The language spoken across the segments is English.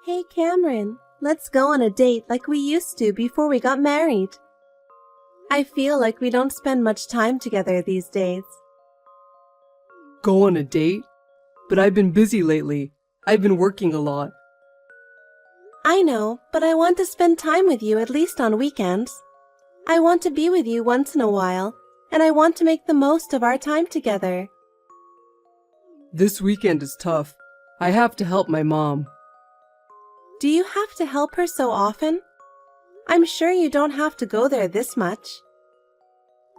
Hey Cameron, let's go on a date like we used to before we got married. I feel like we don't spend much time together these days. Go on a date? But I've been busy lately. I've been working a lot. I know, but I want to spend time with you at least on weekends. I want to be with you once in a while, and I want to make the most of our time together. This weekend is tough. I have to help my mom. Do you have to help her so often? I'm sure you don't have to go there this much.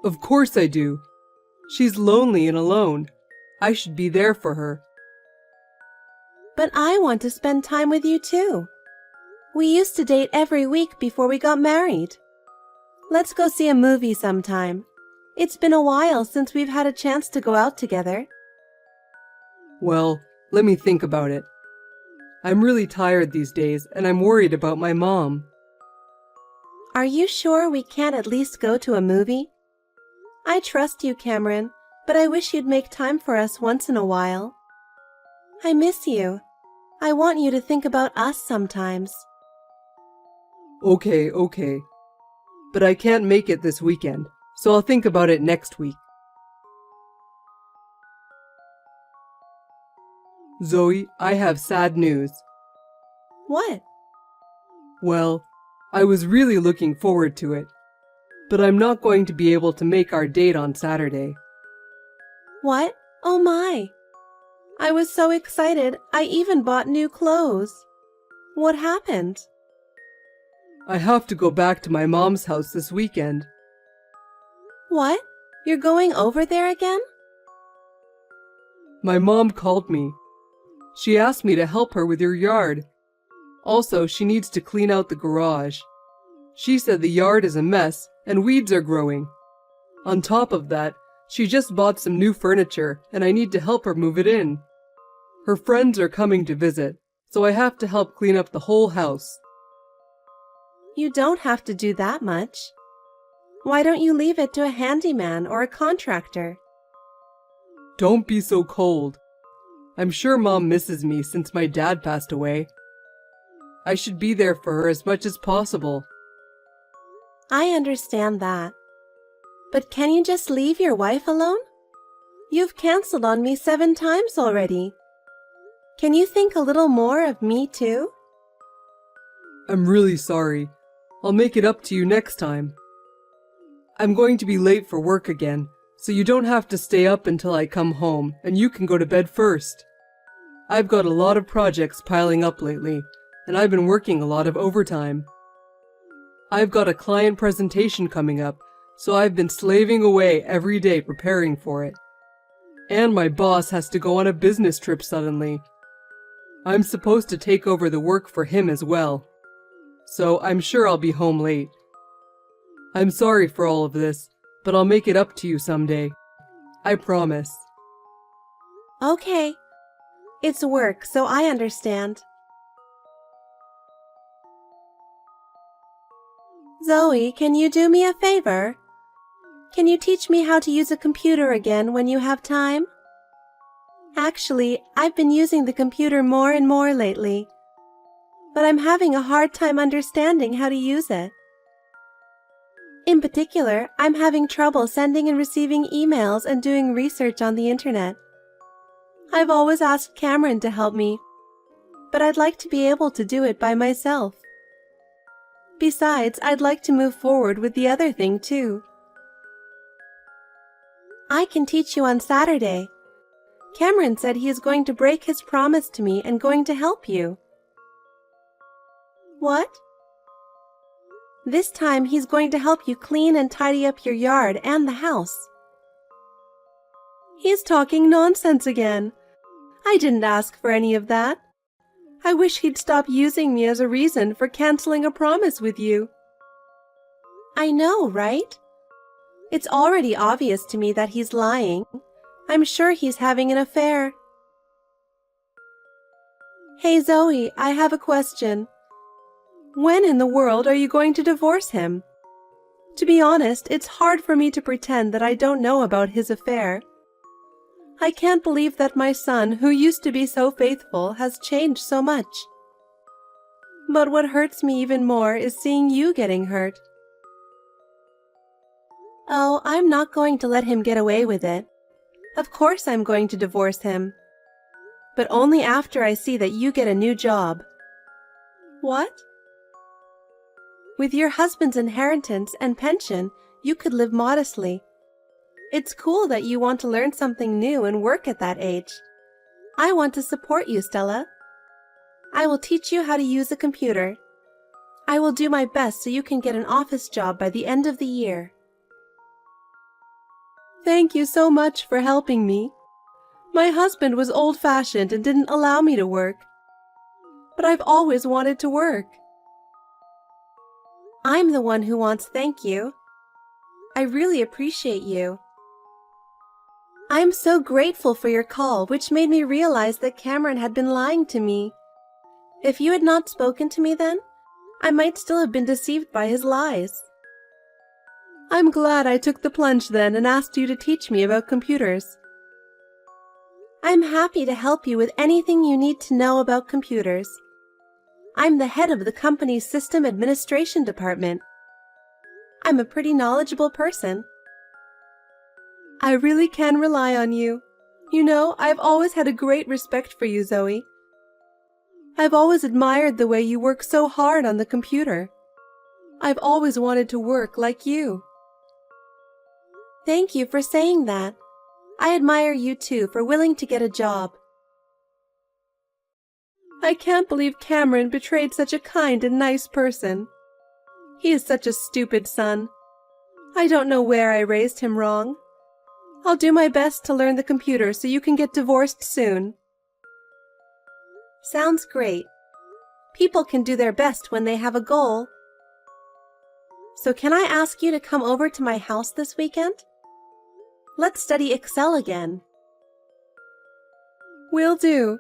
Of course I do. She's lonely and alone. I should be there for her. But I want to spend time with you too. We used to date every week before we got married. Let's go see a movie sometime. It's been a while since we've had a chance to go out together. Well, let me think about it. I'm really tired these days, and I'm worried about my mom. Are you sure we can't at least go to a movie? I trust you, Cameron, but I wish you'd make time for us once in a while. I miss you. I want you to think about us sometimes. Okay. But I can't make it this weekend, so I'll think about it next week. Zoe, I have sad news. What? Well, I was really looking forward to it, but I'm not going to be able to make our date on Saturday. What? Oh my! I was so excited, I even bought new clothes. What happened? I have to go back to my mom's house this weekend. What? You're going over there again? My mom called me. She asked me to help her with your yard. Also, she needs to clean out the garage. She said the yard is a mess and weeds are growing. On top of that, she just bought some new furniture and I need to help her move it in. Her friends are coming to visit, so I have to help clean up the whole house. You don't have to do that much. Why don't you leave it to a handyman or a contractor? Don't be so cold. I'm sure Mom misses me since my dad passed away. I should be there for her as much as possible. I understand that. But can you just leave your wife alone? You've canceled on me 7 times already. Can you think a little more of me too? I'm really sorry. I'll make it up to you next time. I'm going to be late for work again, so you don't have to stay up until I come home and you can go to bed first. I've got a lot of projects piling up lately, and I've been working a lot of overtime. I've got a client presentation coming up, so I've been slaving away every day preparing for it. And my boss has to go on a business trip suddenly. I'm supposed to take over the work for him as well, so I'm sure I'll be home late. I'm sorry for all of this, but I'll make it up to you someday. I promise. Okay. It's work, so I understand. Zoe, can you do me a favor? Can you teach me how to use a computer again when you have time? Actually, I've been using the computer more and more lately, but I'm having a hard time understanding how to use it. In particular, I'm having trouble sending and receiving emails and doing research on the internet. I've always asked Cameron to help me, but I'd like to be able to do it by myself. Besides, I'd like to move forward with the other thing too. I can teach you on Saturday. Cameron said he is going to break his promise to me and going to help you. What? This time he's going to help you clean and tidy up your yard and the house. He's talking nonsense again. I didn't ask for any of that. I wish he'd stop using me as a reason for canceling a promise with you. I know, right? It's already obvious to me that he's lying. I'm sure he's having an affair. Hey Zoe, I have a question. When in the world are you going to divorce him? To be honest, it's hard for me to pretend that I don't know about his affair. I can't believe that my son, who used to be so faithful, has changed so much. But what hurts me even more is seeing you getting hurt. Oh, I'm not going to let him get away with it. Of course I'm going to divorce him. But only after I see that you get a new job. What? With your husband's inheritance and pension, you could live modestly. It's cool that you want to learn something new and work at that age. I want to support you, Stella. I will teach you how to use a computer. I will do my best so you can get an office job by the end of the year. Thank you so much for helping me. My husband was old-fashioned and didn't allow me to work. But I've always wanted to work. I'm the one who wants thank you. I really appreciate you. I'm so grateful for your call, which made me realize that Cameron had been lying to me. If you had not spoken to me then, I might still have been deceived by his lies. I'm glad I took the plunge then and asked you to teach me about computers. I'm happy to help you with anything you need to know about computers. I'm the head of the company's system administration department. I'm a pretty knowledgeable person. I really can rely on you. You know, I've always had a great respect for you, Zoe. I've always admired the way you work so hard on the computer. I've always wanted to work like you. Thank you for saying that. I admire you too for willing to get a job. I can't believe Cameron betrayed such a kind and nice person. He is such a stupid son. I don't know where I raised him wrong. I'll do my best to learn the computer so you can get divorced soon. Sounds great. People can do their best when they have a goal. So can I ask you to come over to my house this weekend? Let's study Excel again. Will do.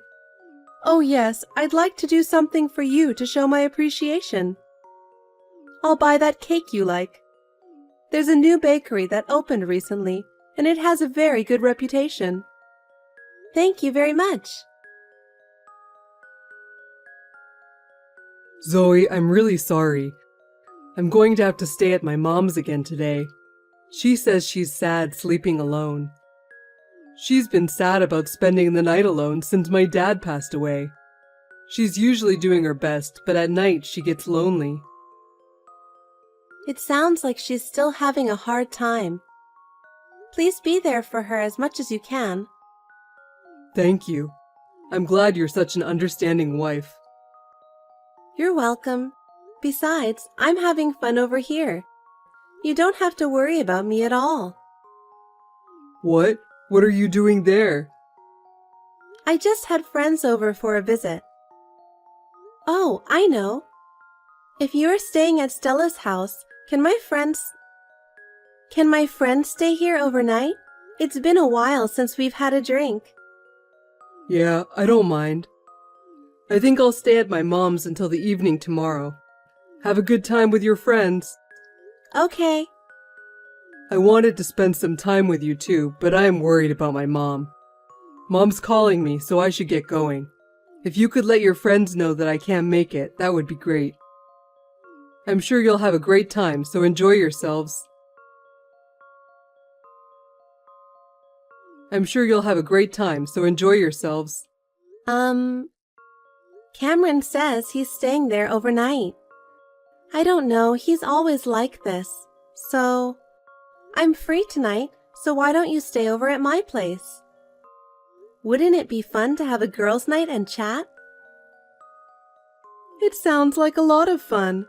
Oh yes, I'd like to do something for you to show my appreciation. I'll buy that cake you like. There's a new bakery that opened recently, and it has a very good reputation. Thank you very much. Zoe, I'm really sorry. I'm going to have to stay at my mom's again today. She says she's sad sleeping alone. She's been sad about spending the night alone since my dad passed away. She's usually doing her best, but at night she gets lonely. It sounds like she's still having a hard time. Please be there for her as much as you can. Thank you. I'm glad you're such an understanding wife. You're welcome. Besides, I'm having fun over here. You don't have to worry about me at all. What? What are you doing there? I just had friends over for a visit. Oh, I know. If you're staying at Stella's house, can my friends stay here overnight? It's been a while since we've had a drink. Yeah, I don't mind. I think I'll stay at my mom's until the evening tomorrow. Have a good time with your friends. Okay. I wanted to spend some time with you too, but I am worried about my mom. Mom's calling me, so I should get going. If you could let your friends know that I can't make it, that would be great. I'm sure you'll have a great time, so enjoy yourselves. I'm sure you'll have a great time, so enjoy yourselves. Cameron says he's staying there overnight. I don't know, he's always like this. So, I'm free tonight, so why don't you stay over at my place? Wouldn't it be fun to have a girls' night and chat? It sounds like a lot of fun.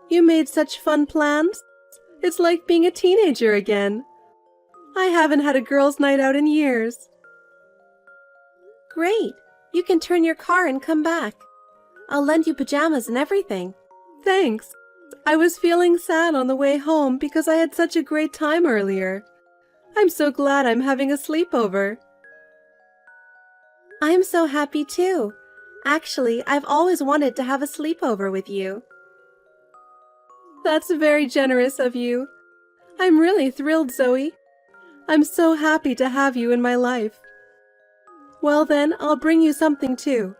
You made such fun plans. It's like being a teenager again. I haven't had a girls' night out in years. Great. You can turn your car and come back. I'll lend you pajamas and everything. Thanks. I was feeling sad on the way home because I had such a great time earlier. I'm so glad I'm having a sleepover. I'm so happy too. Actually, I've always wanted to have a sleepover with you. That's very generous of you. I'm really thrilled, Zoe. I'm so happy to have you in my life. Well then, I'll bring you something too.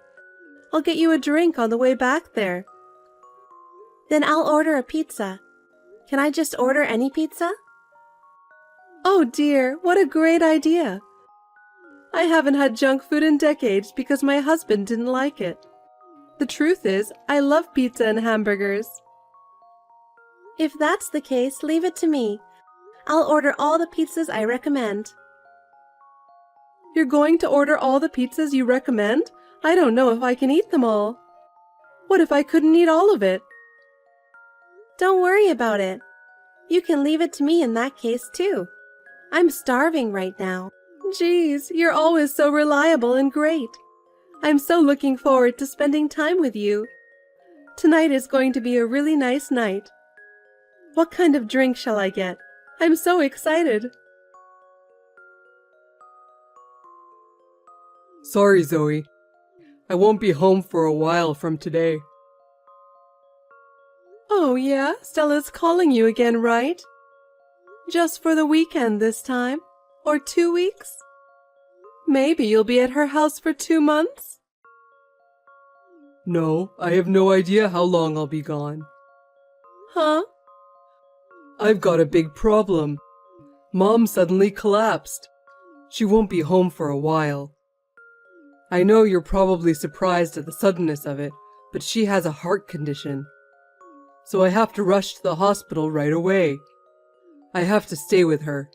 I'll get you a drink on the way back there. Then I'll order a pizza. Can I just order any pizza? Oh dear, what a great idea! I haven't had junk food in decades because my husband didn't like it. The truth is, I love pizza and hamburgers. If that's the case, leave it to me. I'll order all the pizzas I recommend. You're going to order all the pizzas you recommend? I don't know if I can eat them all. What if I couldn't eat all of it? Don't worry about it. You can leave it to me in that case too. I'm starving right now. Geez, you're always so reliable and great. I'm so looking forward to spending time with you. Tonight is going to be a really nice night. What kind of drink shall I get? I'm so excited. Sorry, Zoe. I won't be home for a while from today. Oh yeah, Stella's calling you again, right? Just for the weekend this time? Or 2 weeks? Maybe you'll be at her house for 2 months? No, I have no idea how long I'll be gone. Huh? I've got a big problem. Mom suddenly collapsed. She won't be home for a while. I know you're probably surprised at the suddenness of it, but she has a heart condition. So I have to rush to the hospital right away. I have to stay with her.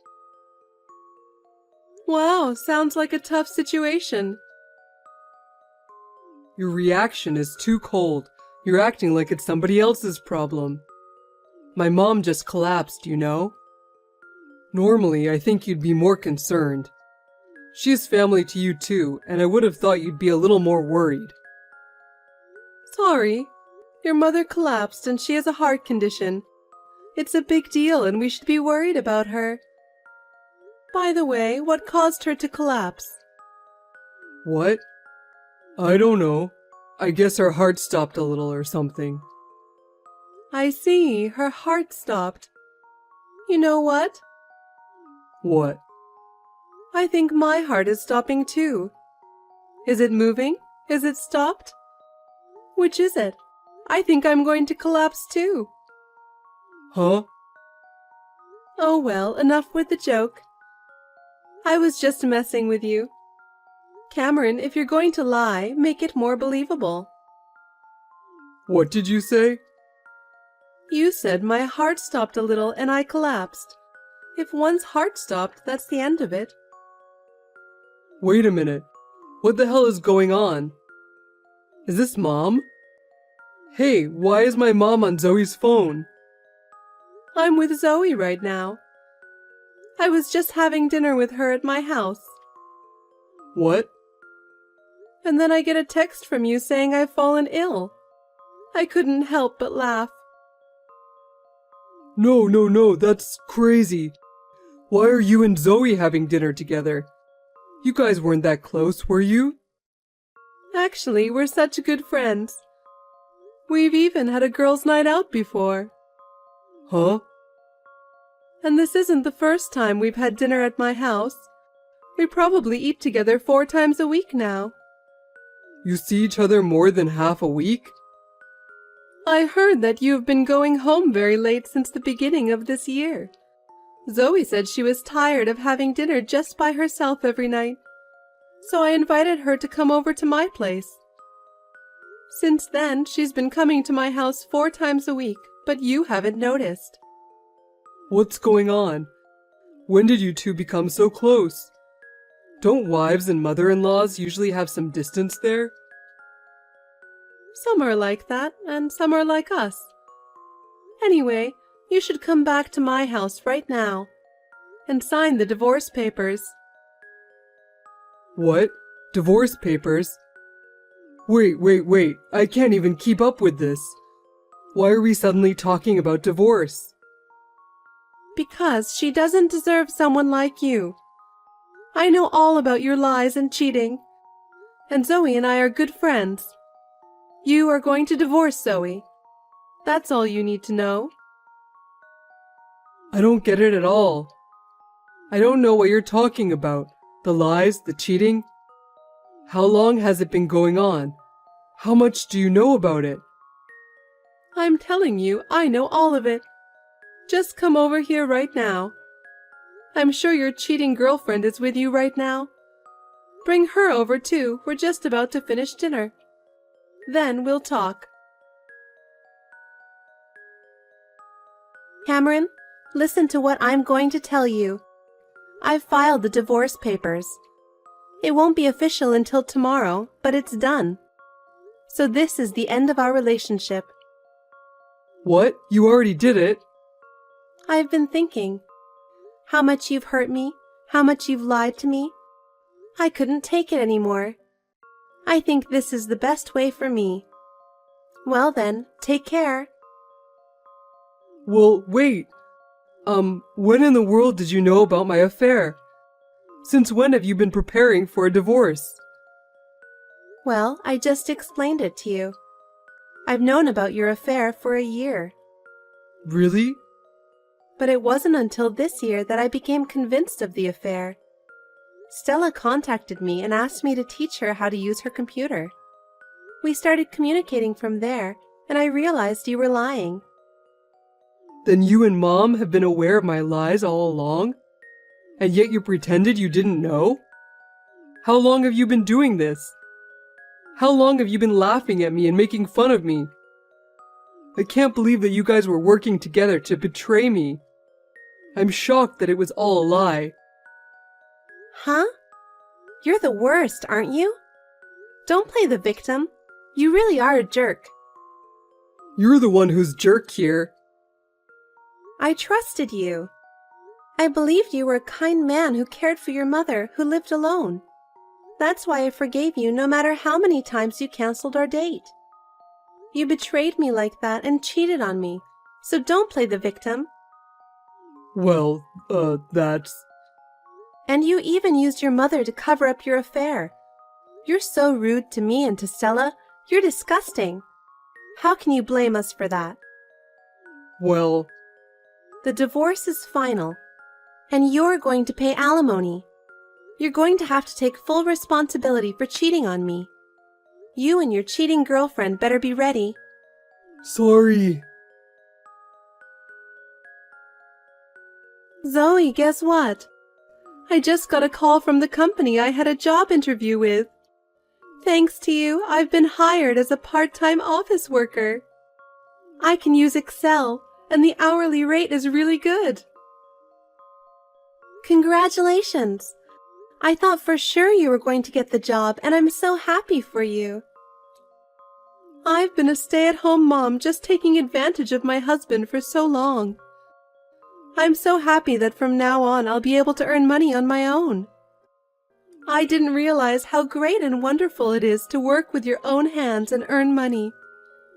Wow, sounds like a tough situation. Your reaction is too cold. You're acting like it's somebody else's problem. My mom just collapsed, you know? Normally, I think you'd be more concerned. She's family to you too, and I would have thought you'd be a little more worried. Sorry. Your mother collapsed and she has a heart condition. It's a big deal and we should be worried about her. By the way, what caused her to collapse? What? I don't know. I guess her heart stopped a little or something. I see, her heart stopped. You know what? What? I think my heart is stopping too. Is it moving? Is it stopped? Which is it? I think I'm going to collapse too. Huh? Oh well, enough with the joke. I was just messing with you. Cameron, if you're going to lie, make it more believable. What did you say? You said my heart stopped a little and I collapsed. If one's heart stopped, that's the end of it. Wait a minute. What the hell is going on? Is this Mom? Hey, why is my mom on Zoe's phone? I'm with Zoe right now. I was just having dinner with her at my house. What? And then I get a text from you saying I've fallen ill. I couldn't help but laugh. No, that's crazy. Why are you and Zoe having dinner together? You guys weren't that close, were you? Actually, we're such good friends. We've even had a girls' night out before. Huh? And this isn't the first time we've had dinner at my house. We probably eat together 4 times a week now. You see each other more than half a week? I heard that you've been going home very late since the beginning of this year. Zoe said she was tired of having dinner just by herself every night, so I invited her to come over to my place. Since then, she's been coming to my house 4 times a week, but you haven't noticed. What's going on? When did you two become so close? Don't wives and mother-in-laws usually have some distance there? Some are like that, and some are like us. Anyway, you should come back to my house right now and sign the divorce papers. What? Divorce papers? Wait, I can't even keep up with this. Why are we suddenly talking about divorce? Because she doesn't deserve someone like you. I know all about your lies and cheating, and Zoe and I are good friends. You are going to divorce Zoe. That's all you need to know. I don't get it at all. I don't know what you're talking about. The lies, the cheating. How long has it been going on? How much do you know about it? I'm telling you, I know all of it. Just come over here right now. I'm sure your cheating girlfriend is with you right now. Bring her over too, we're just about to finish dinner. Then we'll talk. Cameron, listen to what I'm going to tell you. I've filed the divorce papers. It won't be official until tomorrow, but it's done. So this is the end of our relationship. What? You already did it? I've been thinking. How much you've hurt me, how much you've lied to me. I couldn't take it anymore. I think this is the best way for me. Well then, take care. Well, wait. When in the world did you know about my affair? Since when have you been preparing for a divorce? Well, I just explained it to you. I've known about your affair for a year. Really? But it wasn't until this year that I became convinced of the affair. Stella contacted me and asked me to teach her how to use her computer. We started communicating from there, and I realized you were lying. Then you and Mom have been aware of my lies all along? And yet you pretended you didn't know? How long have you been doing this? How long have you been laughing at me and making fun of me? I can't believe that you guys were working together to betray me. I'm shocked that it was all a lie. Huh? You're the worst, aren't you? Don't play the victim. You really are a jerk. You're the one who's jerk here. I trusted you. I believed you were a kind man who cared for your mother, who lived alone. That's why I forgave you no matter how many times you canceled our date. You betrayed me like that and cheated on me, so don't play the victim. Well, that's... And you even used your mother to cover up your affair. You're so rude to me and to Stella. You're disgusting. How can you blame us for that? Well... The divorce is final, and you're going to pay alimony. You're going to have to take full responsibility for cheating on me. You and your cheating girlfriend better be ready. Sorry. Zoe, guess what? I just got a call from the company I had a job interview with. Thanks to you, I've been hired as a part-time office worker. I can use Excel, and the hourly rate is really good. Congratulations! I thought for sure you were going to get the job, and I'm so happy for you. I've been a stay-at-home mom just taking advantage of my husband for so long. I'm so happy that from now on I'll be able to earn money on my own. I didn't realize how great and wonderful it is to work with your own hands and earn money.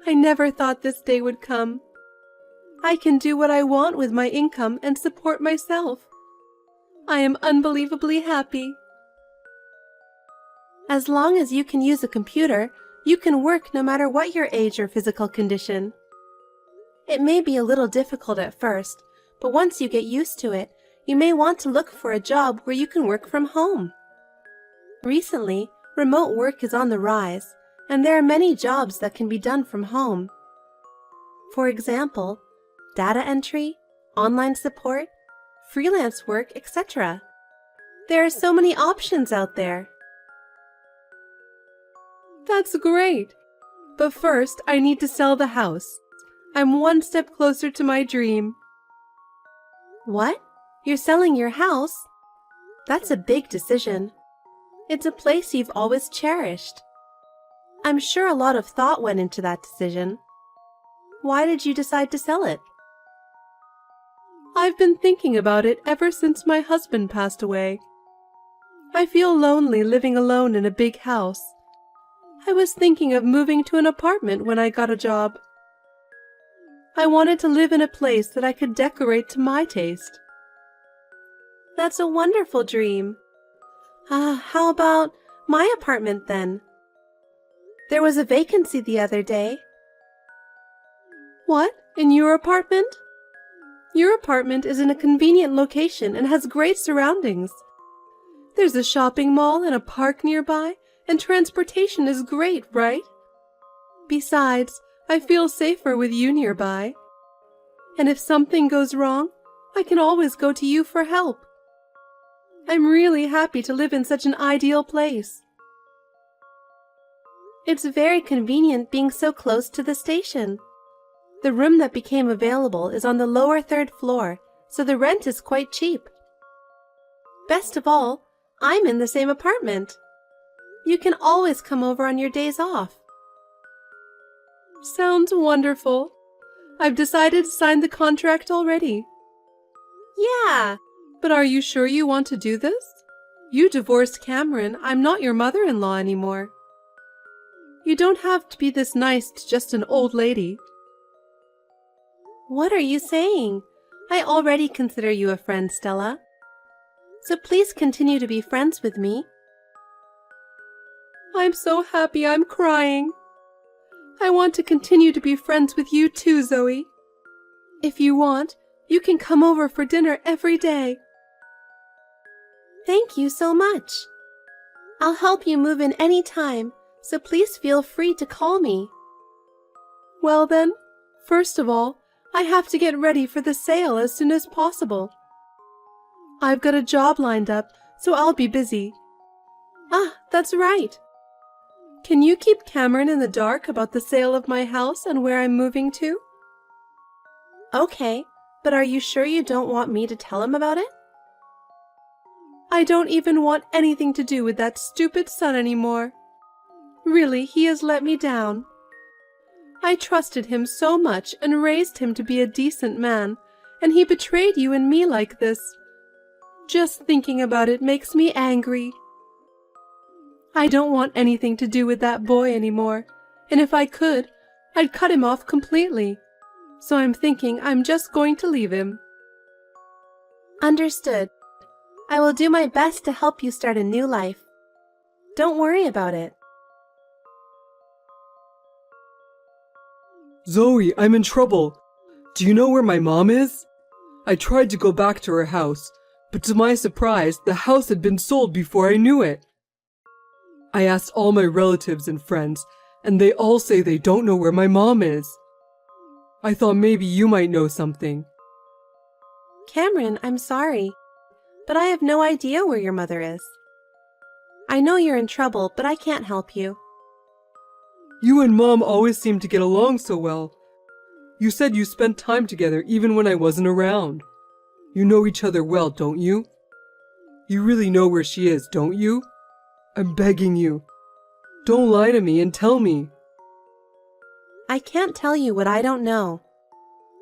I never thought this day would come. I can do what I want with my income and support myself. I am unbelievably happy. As long as you can use a computer, you can work no matter what your age or physical condition. It may be a little difficult at first, but once you get used to it, you may want to look for a job where you can work from home. Recently, remote work is on the rise, and there are many jobs that can be done from home. For example, data entry, online support, freelance work, etc. There are so many options out there. That's great! But first, I need to sell the house. I'm one step closer to my dream. What? You're selling your house? That's a big decision. It's a place you've always cherished. I'm sure a lot of thought went into that decision. Why did you decide to sell it? I've been thinking about it ever since my husband passed away. I feel lonely living alone in a big house. I was thinking of moving to an apartment when I got a job. I wanted to live in a place that I could decorate to my taste. That's a wonderful dream. How about my apartment then? There was a vacancy the other day. What? In your apartment? Your apartment is in a convenient location and has great surroundings. There's a shopping mall and a park nearby, and transportation is great, right? Besides, I feel safer with you nearby. And if something goes wrong, I can always go to you for help. I'm really happy to live in such an ideal place. It's very convenient being so close to the station. The room that became available is on the lower third floor, so the rent is quite cheap. Best of all, I'm in the same apartment. You can always come over on your days off. Sounds wonderful. I've decided to sign the contract already. Yeah, but are you sure you want to do this? You divorced Cameron. I'm not your mother-in-law anymore. You don't have to be this nice to just an old lady. What are you saying? I already consider you a friend, Stella. So please continue to be friends with me. I'm so happy I'm crying. I want to continue to be friends with you too, Zoe. If you want, you can come over for dinner every day. Thank you so much. I'll help you move in any time, so please feel free to call me. Well then, first of all, I have to get ready for the sale as soon as possible. I've got a job lined up, so I'll be busy. Ah, that's right. Can you keep Cameron in the dark about the sale of my house and where I'm moving to? Okay, but are you sure you don't want me to tell him about it? I don't even want anything to do with that stupid son anymore. Really, he has let me down. I trusted him so much and raised him to be a decent man, and he betrayed you and me like this. Just thinking about it makes me angry. I don't want anything to do with that boy anymore, and if I could, I'd cut him off completely. So I'm thinking I'm just going to leave him. Understood. I will do my best to help you start a new life. Don't worry about it. Zoe, I'm in trouble. Do you know where my mom is? I tried to go back to her house, but to my surprise, the house had been sold before I knew it. I asked all my relatives and friends, and they all say they don't know where my mom is. I thought maybe you might know something. Cameron, I'm sorry, but I have no idea where your mother is. I know you're in trouble, but I can't help you. You and Mom always seem to get along so well. You said you spent time together even when I wasn't around. You know each other well, don't you? You really know where she is, don't you? I'm begging you. Don't lie to me and tell me. I can't tell you what I don't know.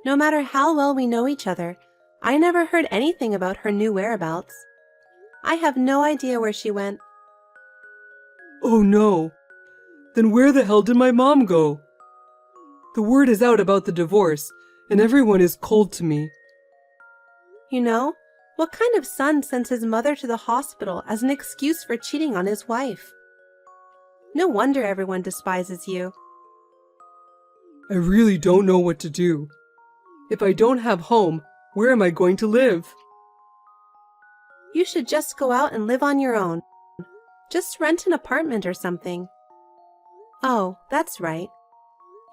No matter how well we know each other, I never heard anything about her new whereabouts. I have no idea where she went. Oh no. Then where the hell did my mom go? The word is out about the divorce, and everyone is cold to me. You know, what kind of son sends his mother to the hospital as an excuse for cheating on his wife? No wonder everyone despises you. I really don't know what to do. If I don't have home, where am I going to live? You should just go out and live on your own. Just rent an apartment or something. Oh, that's right.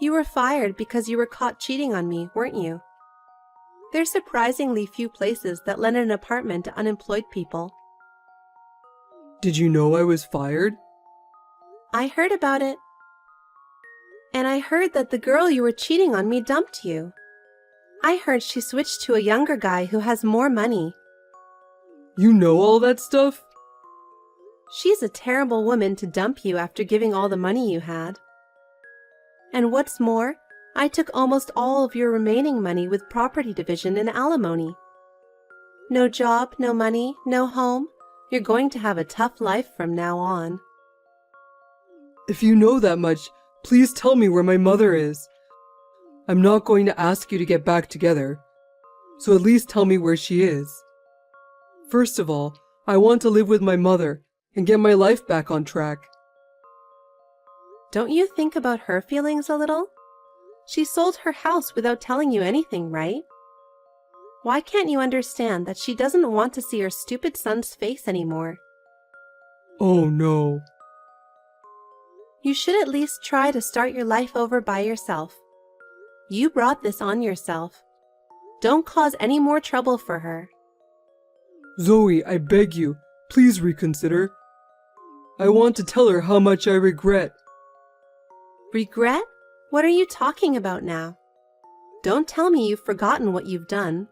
You were fired because you were caught cheating on me, weren't you? There's surprisingly few places that lend an apartment to unemployed people. Did you know I was fired? I heard about it. And I heard that the girl you were cheating on me dumped you. I heard she switched to a younger guy who has more money. You know all that stuff? She's a terrible woman to dump you after giving all the money you had. And what's more, I took almost all of your remaining money with property division and alimony. No job, no money, no home. You're going to have a tough life from now on. If you know that much, please tell me where my mother is. I'm not going to ask you to get back together, so at least tell me where she is. First of all, I want to live with my mother and get my life back on track. Don't you think about her feelings a little? She sold her house without telling you anything, right? Why can't you understand that she doesn't want to see her stupid son's face anymore? Oh no. You should at least try to start your life over by yourself. You brought this on yourself. Don't cause any more trouble for her. Zoe, I beg you, please reconsider. I want to tell her how much I regret. Regret? What are you talking about now? Don't tell me you've forgotten what you've done.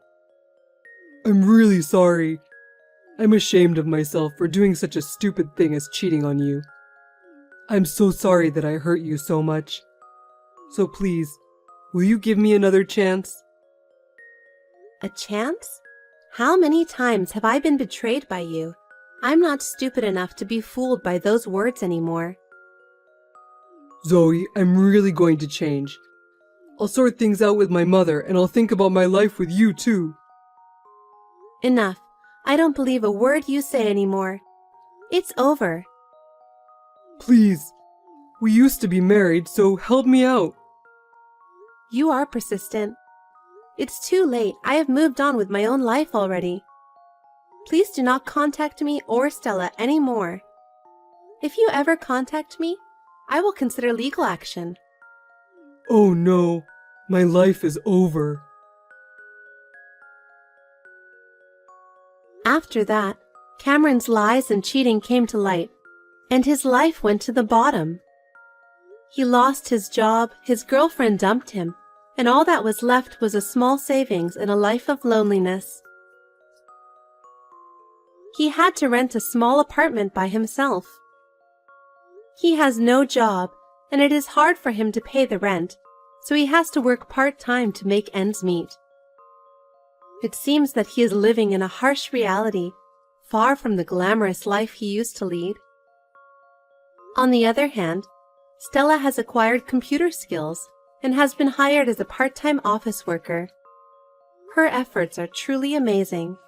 I'm really sorry. I'm ashamed of myself for doing such a stupid thing as cheating on you. I'm so sorry that I hurt you so much. So please, will you give me another chance? A chance? How many times have I been betrayed by you? I'm not stupid enough to be fooled by those words anymore. Zoe, I'm really going to change. I'll sort things out with my mother and I'll think about my life with you too. Enough. I don't believe a word you say anymore. It's over. Please. We used to be married, so help me out. You are persistent. It's too late. I have moved on with my own life already. Please do not contact me or Stella anymore. If you ever contact me, I will consider legal action. Oh no, my life is over. After that, Cameron's lies and cheating came to light, and his life went to the bottom. He lost his job, his girlfriend dumped him, and all that was left was a small savings and a life of loneliness. He had to rent a small apartment by himself. He has no job, and it is hard for him to pay the rent, so he has to work part-time to make ends meet. It seems that he is living in a harsh reality, far from the glamorous life he used to lead. On the other hand, Stella has acquired computer skills and has been hired as a part-time office worker. Her efforts are truly amazing.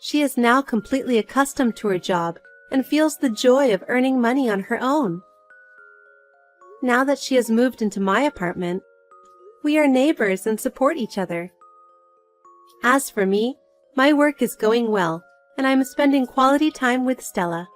She is now completely accustomed to her job and feels the joy of earning money on her own. Now that she has moved into my apartment, we are neighbors and support each other. As for me, my work is going well, and I am spending quality time with Stella.